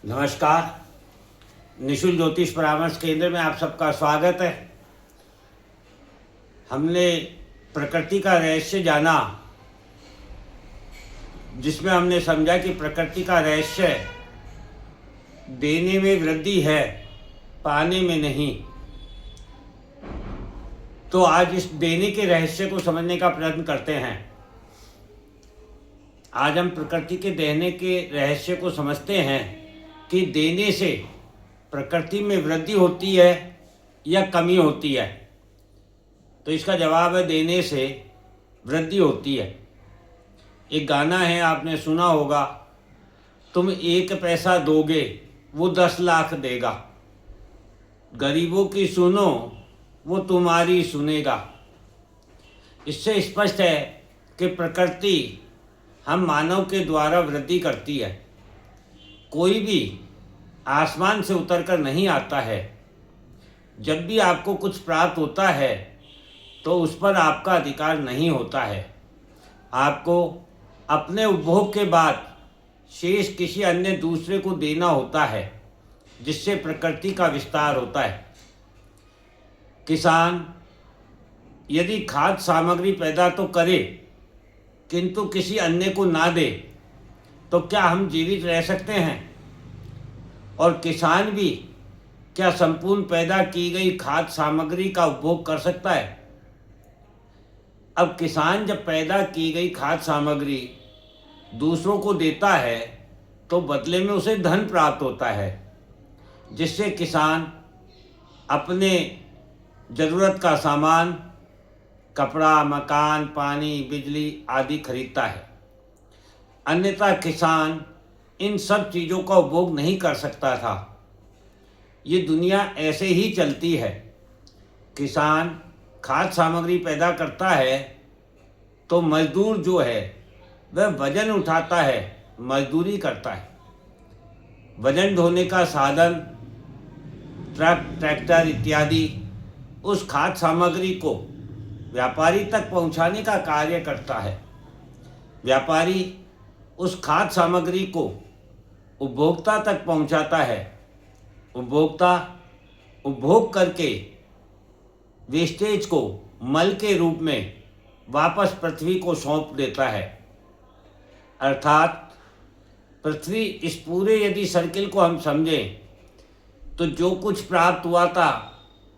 नमस्कार। निशुल्क ज्योतिष परामर्श केंद्र में आप सबका स्वागत है। हमने प्रकृति का रहस्य जाना, जिसमें हमने समझा कि प्रकृति का रहस्य देने में वृद्धि है, पाने में नहीं। तो आज इस देने के रहस्य को समझने का प्रयत्न करते हैं। आज हम प्रकृति के देने के रहस्य को समझते हैं कि देने से प्रकृति में वृद्धि होती है या कमी होती है। तो इसका जवाब है, देने से वृद्धि होती है। एक गाना है, आपने सुना होगा, तुम 1 पैसा दोगे वो 10 लाख देगा, गरीबों की सुनो वो तुम्हारी सुनेगा। इससे स्पष्ट है कि प्रकृति हम मानव के द्वारा वृद्धि करती है। कोई भी आसमान से उतरकर नहीं आता है। जब भी आपको कुछ प्राप्त होता है तो उस पर आपका अधिकार नहीं होता है। आपको अपने उपभोग के बाद शेष किसी अन्य दूसरे को देना होता है, जिससे प्रकृति का विस्तार होता है। किसान यदि खाद्य सामग्री पैदा तो करे किंतु किसी अन्य को ना दे तो क्या हम जीवित रह सकते हैं? और किसान भी क्या संपूर्ण पैदा की गई खाद्य सामग्री का उपभोग कर सकता है? अब किसान जब पैदा की गई खाद्य सामग्री दूसरों को देता है तो बदले में उसे धन प्राप्त होता है, जिससे किसान अपने ज़रूरत का सामान, कपड़ा, मकान, पानी, बिजली आदि खरीदता है। अन्यथा किसान इन सब चीज़ों का उपभोग नहीं कर सकता था। ये दुनिया ऐसे ही चलती है। किसान खाद्य सामग्री पैदा करता है तो मजदूर जो है वह वजन उठाता है, मजदूरी करता है। वजन ढोने का साधन, ट्रक, ट्रैक्टर इत्यादि उस खाद्य सामग्री को व्यापारी तक पहुंचाने का कार्य करता है। व्यापारी उस खाद्य सामग्री को उपभोक्ता तक पहुंचाता है। उपभोक्ता उपभोग करके वेस्टेज को मल के रूप में वापस पृथ्वी को सौंप देता है। अर्थात पृथ्वी, इस पूरे यदि सर्किल को हम समझें तो जो कुछ प्राप्त हुआ था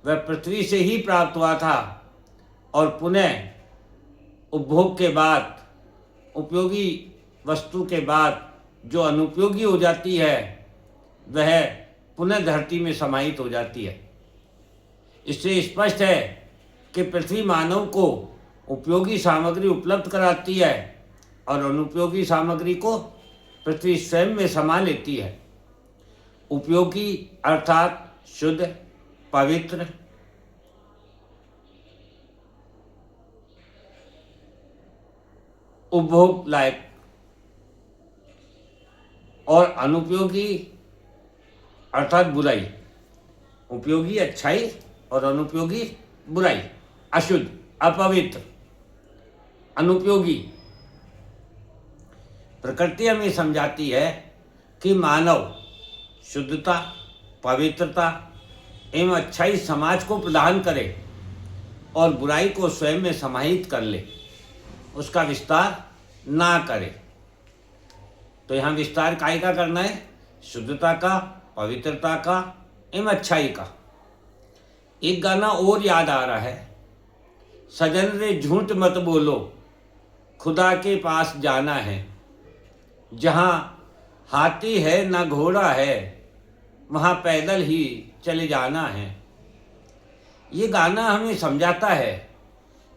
वह पृथ्वी से ही प्राप्त हुआ था, और पुनः उपभोग के बाद, उपयोगी वस्तु के बाद जो अनुपयोगी हो जाती है वह पुनः धरती में समाहित हो जाती है। इससे स्पष्ट है कि पृथ्वी मानव को उपयोगी सामग्री उपलब्ध कराती है और अनुपयोगी सामग्री को पृथ्वी स्वयं में समा लेती है। उपयोगी अर्थात शुद्ध, पवित्र, उपभोग लायक, और अनुपयोगी अर्थात बुराई। उपयोगी अच्छाई और अनुपयोगी बुराई, अशुद्ध, अपवित्र, अनुपयोगी। प्रकृति हमें समझाती है कि मानव शुद्धता, पवित्रता एवं अच्छाई समाज को प्रदान करे और बुराई को स्वयं में समाहित कर ले, उसका विस्तार ना करे। तो यहाँ विस्तार काय का करना है? शुद्धता का, पवित्रता का एवं अच्छाई का। एक गाना और याद आ रहा है, सजन रे झूठ मत बोलो, खुदा के पास जाना है, जहाँ हाथी है ना घोड़ा है, वहाँ पैदल ही चले जाना है। ये गाना हमें समझाता है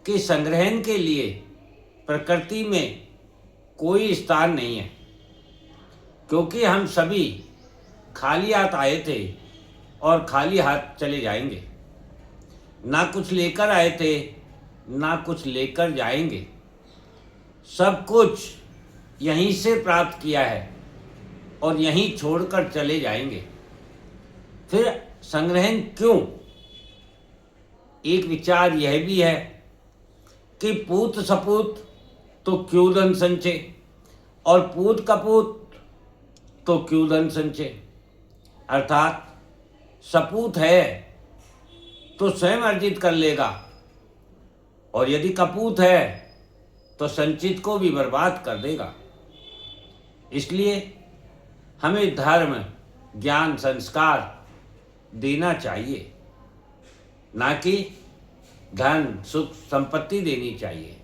कि संग्रहण के लिए प्रकृति में कोई स्थान नहीं है, क्योंकि हम सभी खाली हाथ आए थे और खाली हाथ चले जाएंगे। ना कुछ लेकर आए थे, ना कुछ लेकर जाएंगे। सब कुछ यहीं से प्राप्त किया है और यहीं छोड़कर चले जाएंगे। फिर संग्रहण क्यों? एक विचार यह भी है कि पूत सपूत तो क्यों धन संचय, और पूत कपूत तो क्यों धन संचय। अर्थात सपूत है तो स्वयं अर्जित कर लेगा, और यदि कपूत है तो संचित को भी बर्बाद कर देगा। इसलिए हमें धर्म, ज्ञान, संस्कार देना चाहिए, ना कि धन, सुख, संपत्ति देनी चाहिए।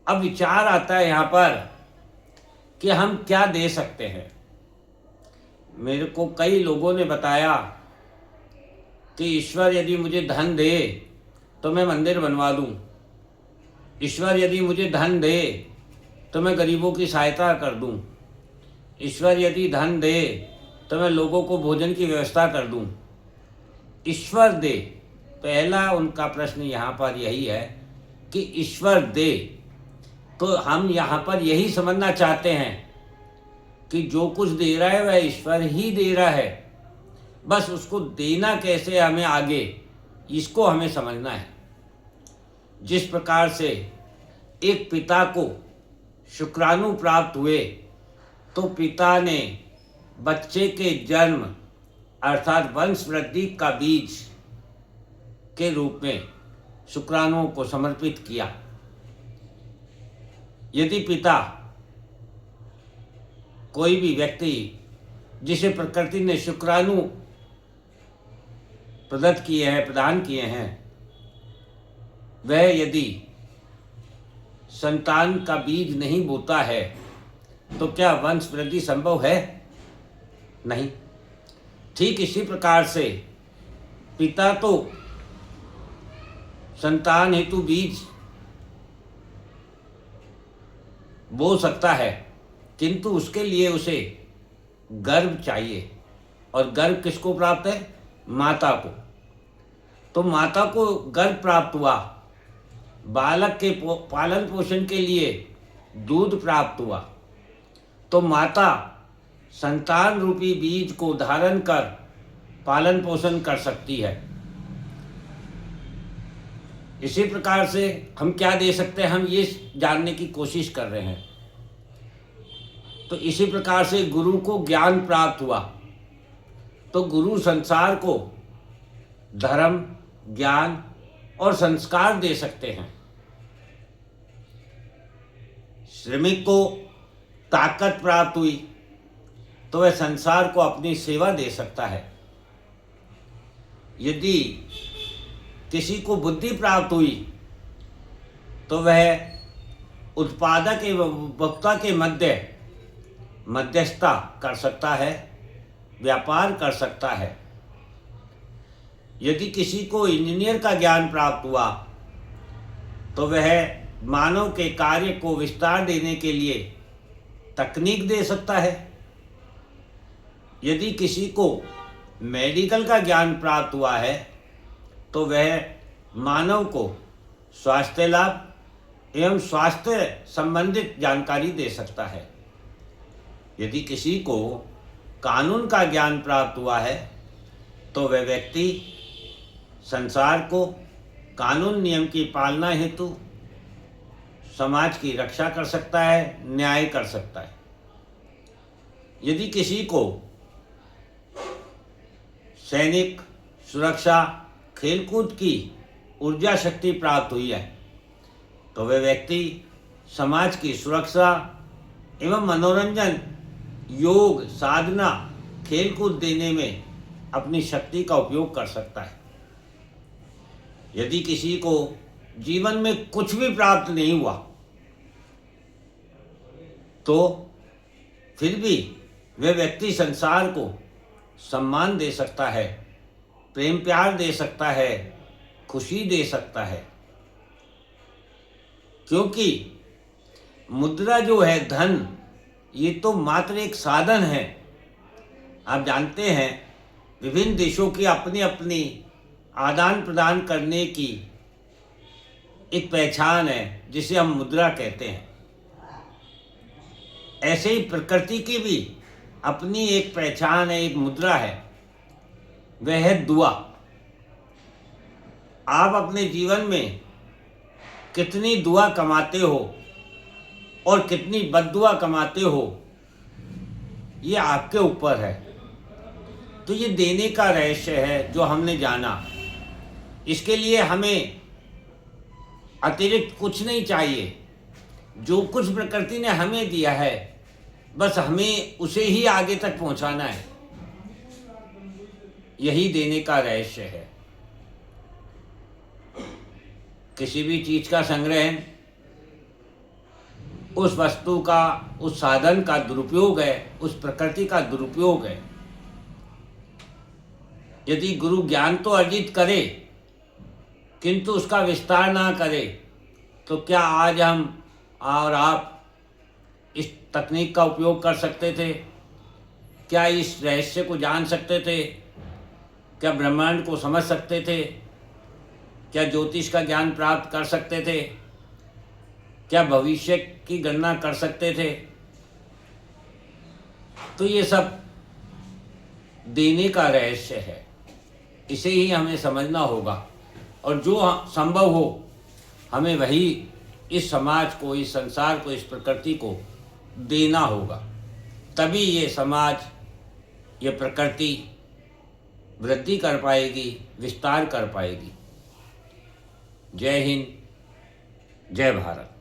अब विचार आता है यहाँ पर कि हम क्या दे सकते हैं। मेरे को कई लोगों ने बताया कि ईश्वर यदि मुझे धन दे तो मैं मंदिर बनवा दूं, ईश्वर यदि मुझे धन दे तो मैं गरीबों की सहायता कर दूं, ईश्वर यदि धन दे तो मैं लोगों को भोजन की व्यवस्था कर दूं। ईश्वर दे, पहला उनका प्रश्न यहाँ पर यही है कि ईश्वर दे, तो हम यहाँ पर यही समझना चाहते हैं कि जो कुछ दे रहा है वह ईश्वर ही दे रहा है, बस उसको देना कैसे हमें आगे, इसको हमें समझना है। जिस प्रकार से एक पिता को शुक्राणु प्राप्त हुए तो पिता ने बच्चे के जन्म अर्थात वंश वृद्धि का बीज के रूप में शुक्राणुओं को समर्पित किया। यदि पिता, कोई भी व्यक्ति जिसे प्रकृति ने शुक्राणु प्रदत्त किए हैं, प्रदान किए हैं, वह यदि संतान का बीज नहीं बोता है तो क्या वंश वृद्धि संभव है? नहीं। ठीक इसी प्रकार से पिता तो संतान हेतु बीज बो सकता है, किंतु उसके लिए उसे गर्भ चाहिए, और गर्भ किसको प्राप्त है? माता को। तो माता को गर्भ प्राप्त हुआ, बालक के पालन पोषण के लिए दूध प्राप्त हुआ, तो माता संतान रूपी बीज को धारण कर पालन पोषण कर सकती है। इसी प्रकार से हम क्या दे सकते हैं, हम ये जानने की कोशिश कर रहे हैं। तो इसी प्रकार से गुरु को ज्ञान प्राप्त हुआ तो गुरु संसार को धर्म, ज्ञान और संस्कार दे सकते हैं। श्रमिक को ताकत प्राप्त हुई तो वह संसार को अपनी सेवा दे सकता है। यदि किसी को बुद्धि प्राप्त हुई तो वह उत्पादक एवं उपभोक्ता के मध्यस्थता कर सकता है, व्यापार कर सकता है। यदि किसी को इंजीनियर का ज्ञान प्राप्त हुआ तो वह मानव के कार्य को विस्तार देने के लिए तकनीक दे सकता है। यदि किसी को मेडिकल का ज्ञान प्राप्त हुआ है तो वह मानव को स्वास्थ्य लाभ एवं स्वास्थ्य संबंधित जानकारी दे सकता है। यदि किसी को कानून का ज्ञान प्राप्त हुआ है तो वह व्यक्ति संसार को कानून नियम की पालना हेतु समाज की रक्षा कर सकता है, न्याय कर सकता है। यदि किसी को सैनिक, सुरक्षा, खेलकूद की ऊर्जा शक्ति प्राप्त हुई है तो वह व्यक्ति समाज की सुरक्षा एवं मनोरंजन, योग, साधना, खेलकूद देने में अपनी शक्ति का उपयोग कर सकता है। यदि किसी को जीवन में कुछ भी प्राप्त नहीं हुआ तो फिर भी वह व्यक्ति संसार को सम्मान दे सकता है, प्रेम प्यार दे सकता है, खुशी दे सकता है। क्योंकि मुद्रा जो है, धन, ये तो मात्र एक साधन है। आप जानते हैं विभिन्न देशों की अपनी अपनी आदान प्रदान करने की एक पहचान है जिसे हम मुद्रा कहते हैं। ऐसे ही प्रकृति की भी अपनी एक पहचान है, एक मुद्रा है, वह है दुआ। आप अपने जीवन में कितनी दुआ कमाते हो और कितनी बद्दुआ कमाते हो, ये आपके ऊपर है। तो ये देने का रहस्य है जो हमने जाना। इसके लिए हमें अतिरिक्त कुछ नहीं चाहिए। जो कुछ प्रकृति ने हमें दिया है बस हमें उसे ही आगे तक पहुंचाना है। यही देने का रहस्य है। किसी भी चीज का संग्रह उस वस्तु का, उस साधन का दुरुपयोग है, उस प्रकृति का दुरुपयोग है। यदि गुरु ज्ञान तो अर्जित करे किंतु उसका विस्तार ना करे तो क्या आज हम और आप इस तकनीक का उपयोग कर सकते थे? क्या इस रहस्य को जान सकते थे? क्या ब्रह्मांड को समझ सकते थे? क्या ज्योतिष का ज्ञान प्राप्त कर सकते थे? क्या भविष्य की गणना कर सकते थे? तो ये सब देने का रहस्य है। इसे ही हमें समझना होगा और जो संभव हो हमें वही इस समाज को, इस संसार को, इस प्रकृति को देना होगा। तभी ये समाज, ये प्रकृति वृद्धि कर पाएगी, विस्तार कर पाएगी। जय हिंद, जय भारत।